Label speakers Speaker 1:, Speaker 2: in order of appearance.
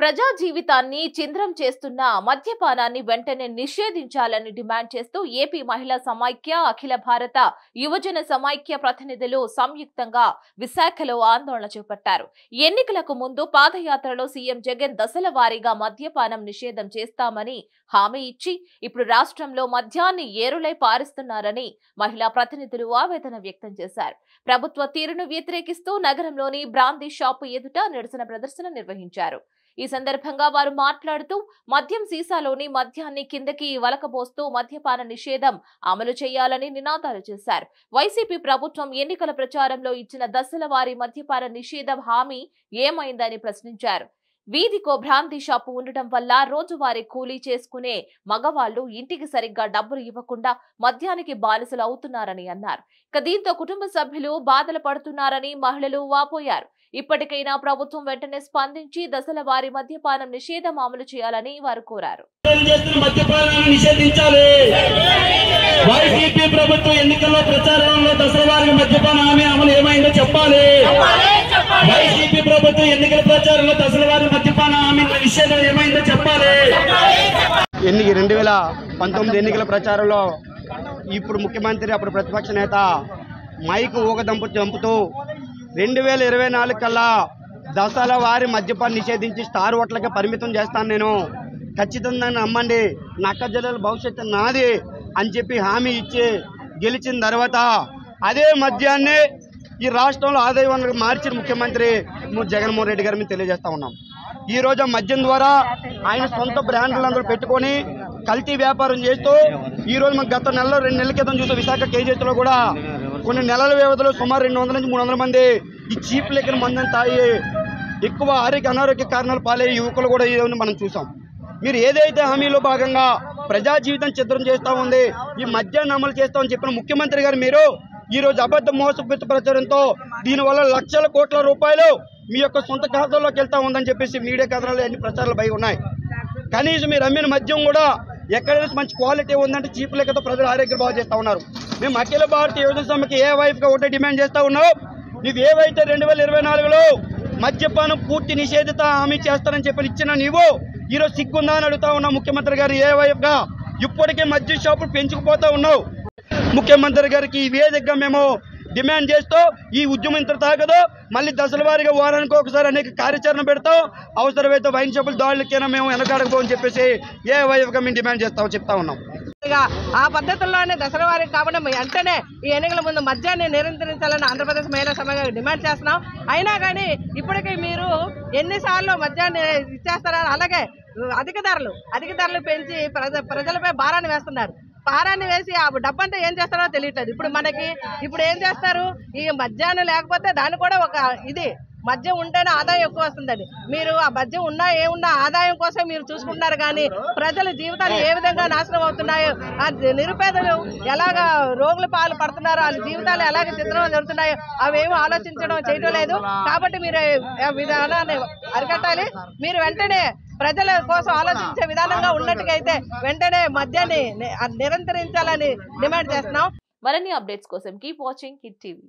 Speaker 1: ప్రజా జీవితాన్ని చింద్రం చేస్తున్న మద్యపానాన్ని వెంటనే నిషేధించాలని డిమాండ్ చేస్తూ ఏపీ మహిళా సమైక్య అఖిల భారత యువజన సమైక్య ప్రతినిధులు సంయుక్తంగా విశాఖలో ఆందోళన చేపట్టారు. ఎన్నికలకు ముందు పాదయాత్రలో సీఎం జగన్ దశల వారీగా మద్యపానం నిషేధం చేస్తామని హామీ ఇచ్చి ఇప్పుడు రాష్ట్రంలో మద్యాన్ని ఏరులై పారిస్తున్నారని మహిళా ప్రతినిధులు ఆవేదన వ్యక్తం చేశారు. ప్రభుత్వ తీరును వ్యతిరేకిస్తూ నగరంలోని బ్రాందీ షాపు ఎదుట నిరసన ప్రదర్శన నిర్వహించారు. ఈ సందర్భంగా వారు మాట్లాడుతూ మద్యం సీసాలోని మద్యాన్ని కిందకి వలకబోస్తూ మద్యపాన నిషేధం అమలు చేయాలని నినాదాలు చేశారు. వైసీపీ ప్రభుత్వం ఎన్నికల ప్రచారంలో ఇచ్చిన దశల వారీ మద్యపాన నిషేధం హామీ ఏమైందని ప్రశ్నించారు. వీధికో బ్రాందీ షాపు ఉండటం వల్ల రోజువారీ కూలీ చేసుకునే మగవాళ్లు ఇంటికి సరిగ్గా డబ్బులు ఇవ్వకుండా మద్యానికి బానిసలు అవుతున్నారని అన్నారు. దీంతో కుటుంబ సభ్యులు బాధలు పడుతున్నారని మహిళలు వాపోయారు. ఇప్పటికైనా ప్రభుత్వం వెంటనే స్పందించి దశల వారీ మద్యపానం నిషేధం అమలు చేయాలని వారు కోరారు.
Speaker 2: వైసీపీ ప్రభుత్వం ఎన్నికల్లో ప్రచారంలో దశల వారీ మద్యపాన హామీ అమలు ఏమైందో చెప్పాలి. వైసీపీ ప్రభుత్వం ఎన్నికల ప్రచారంలో దశల వారీ మద్యపాన హామీ నిషేధం ఏమైందో చెప్పాలి. 2019 ఎన్నికల ప్రచారంలో ఇప్పుడు ముఖ్యమంత్రి అప్పుడు ప్రతిపక్ష నేత మైకు ఊగదంపుతూ 2024 కల్లా దశల వారి మద్యపాన్ని నిషేధించి స్టార్ హోటల్కి పరిమితం చేస్తాను, నేను ఖచ్చితంగా నమ్మండి, నక్క జిల్లాల భవిష్యత్తు నాది అని చెప్పి హామీ ఇచ్చి గెలిచిన తర్వాత అదే మద్యాన్ని ఈ రాష్ట్రంలో ఆదాయ వనరుగా మార్చిన ముఖ్యమంత్రి జగన్మోహన్ రెడ్డి గారి మీద తెలియజేస్తా ఉన్నాం. ఈరోజు మద్యం ద్వారా ఆయన సొంత బ్రాండ్లందరూ పెట్టుకొని కల్తీ వ్యాపారం చేస్తూ ఈరోజు మనం గత నెలలో 2 నెలల క్రితం చూసే విశాఖ కేజీలో కూడా కొన్ని నెలల వ్యవధిలో సుమారు 200 నుంచి 300 మంది ఈ చీప్ లెక్కన మందిని తాగి ఎక్కువ అనారోగ్య కారణాలు పాలయ్యే యువకులు కూడా ఇదని మనం చూసాం. మీరు ఏదైతే హామీలో భాగంగా ప్రజా జీవితం చిత్రం చేస్తూ ఉంది, ఈ మద్యాన్ని అమలు చేస్తామని చెప్పిన ముఖ్యమంత్రి గారు మీరు ఈరోజు అబద్ధ మోసపూరిత ప్రచారంతో దీనివల్ల లక్షల కోట్ల రూపాయలు మీ యొక్క సొంత ఖాతాల్లోకి వెళ్తా ఉందని చెప్పేసి మీడియా కథనాలు అన్ని ప్రచారాలు భయ ఉన్నాయి. కనీసం మీరు అమ్మిన మద్యం కూడా ఎక్కడైనా మంచి క్వాలిటీ ఉందంటే చీప్ లెక్కతో ప్రజలు ఆరోగ్యం బాగు చేస్తూ ఉన్నారు. మేము అఖిల భారతీయ యువజన సమైక్య ఏ వైఫ్గా ఒకటే డిమాండ్ చేస్తూ ఉన్నావు, నువ్వు ఏవైతే 2024లో మద్యపానం పూర్తి నిషేధిత హామీ చేస్తానని చెప్పి ఇచ్చిన నీవు ఈరోజు సిగ్గుందా అని అడుగుతా ఉన్నావు. ముఖ్యమంత్రి గారు ఏ వైఫ్గా ఇప్పటికే మద్యం షాపులు పెంచుకుపోతూ ఉన్నావు. ముఖ్యమంత్రి గారికి ఈ వేదికగా మేము డిమాండ్ చేస్తూ ఈ ఉద్యమం ఇంత తాగదు, మళ్ళీ దశల వారీగా వారానికి ఒకసారి అనేక కార్యాచరణ పెడతాం, అవసరమైతే వైన్ షాపుల దాడులకైనా మేము వెనకాడకపోని చెప్పేసి ఏ వైఫ్గా మేము డిమాండ్ చేస్తామో చెప్తా ఉన్నాం.
Speaker 3: ఆ పద్ధతుల్లోనే దశల వారికి కాబట్టి వెంటనే ఈ ఎన్నికల ముందు మద్యాన్ని నిరంతరించాలని ఆంధ్రప్రదేశ్ మహిళా సమాజం డిమాండ్ చేస్తున్నాం. అయినా కానీ ఇప్పటికీ మీరు ఎన్నిసార్లు మద్యాన్ని ఇచ్చేస్తారని, అలాగే అధిక ధరలు పెంచి ప్రజలపై భారాన్ని వేస్తున్నారు. భారాన్ని వేసి ఆ డబ్బంతా ఏం చేస్తారో తెలియట్లేదు. ఇప్పుడు ఏం చేస్తారు, ఈ మద్యాన్ని లేకపోతే దాన్ని కూడా ఒక ఇది మద్యం ఉంటేనే ఆదాయం ఎక్కువ వస్తుందని మీరు ఆ మద్యం ఉన్నా ఏమున్నా ఆదాయం కోసం మీరు చూసుకుంటున్నారు. కానీ ప్రజల జీవితాలు ఏ విధంగా నాశనం అవుతున్నాయో, ఆ నిరుపేదలు ఎలాగా రోగుల పాలు పడుతున్నారో, వాళ్ళ జీవితాలు ఎలాగ చిత్రం జరుగుతున్నాయో అవేమీ చేయటం లేదు. కాబట్టి మీరు విధానాన్ని అరికట్టాలి. మీరు వెంటనే ప్రజల కోసం ఆలోచించే విధానంగా ఉన్నట్టుగైతే వెంటనే మద్యాన్ని నిరంతరించాలని డిమాండ్ చేస్తున్నాం.
Speaker 1: మరిన్ని అప్డేట్స్ కోసం కీప్ వాచింగ్ హిట్ టీవీ.